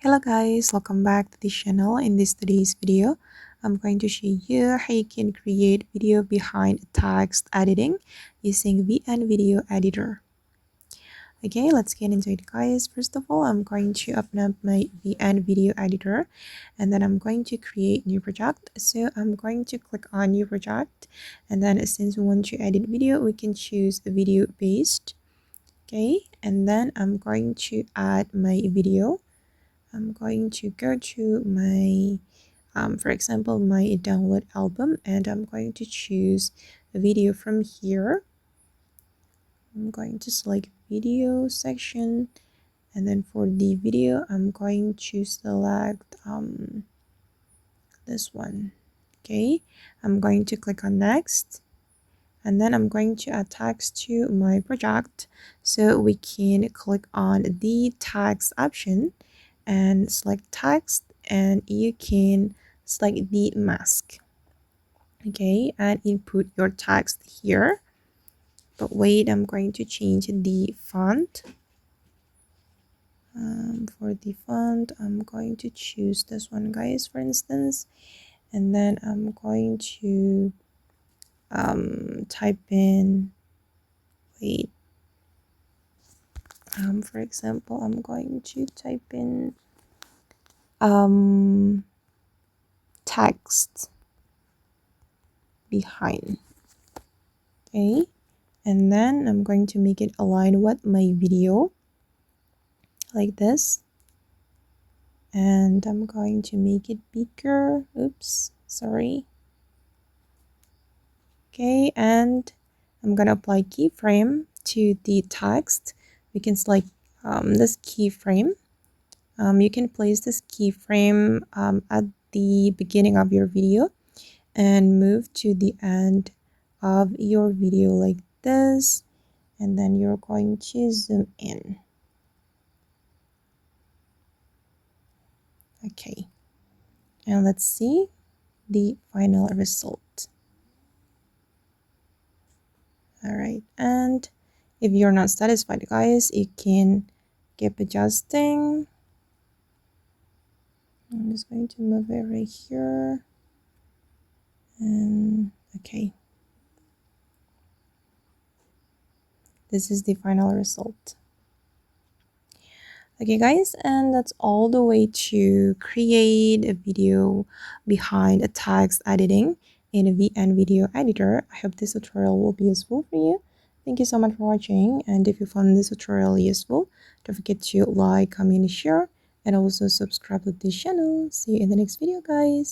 Hello guys, welcome back to the channel. In today's video, I'm going to show you how you can create video behind text editing using VN Video Editor. Okay, let's get into it guys. First of all, I'm going to open up my VN Video Editor and then I'm going to create new project. So I'm going to click on new project, and then since we want to edit video, we can choose video based. Okay, and then I'm going to add my video. I'm going to go to my, for example, my download album, and I'm going to choose a video from here. I'm going to select video section, and then for the video, I'm going to select this one. Okay, I'm going to click on next, and then I'm going to add text to my project. So we can click on the text option and select text, and you can select the mask. Okay, and input your text here. But wait, I'm going to change the font. For the font, I'm going to choose this one guys, for instance, and then I'm going to type in, wait, for example, I'm going to type in text behind. Okay, and then I'm going to make it align with my video like this, and I'm going to make it bigger. Oops, sorry. Okay, and I'm gonna apply keyframe to the text. We can select this keyframe. You can place this keyframe at the beginning of your video and move to the end of your video like this, and then you're going to zoom in. Okay, and let's see the final result. All right, and if you're not satisfied guys, you can keep adjusting. I'm just going to move it right here, and okay, this is the final result. Okay guys, and that's all the way to create a video behind a text editing in a VN Video Editor. I hope this tutorial will be useful for you. Thank you so much for watching, and if you found this tutorial useful, don't forget to like, comment, share, and also subscribe to this channel. See you in the next video guys.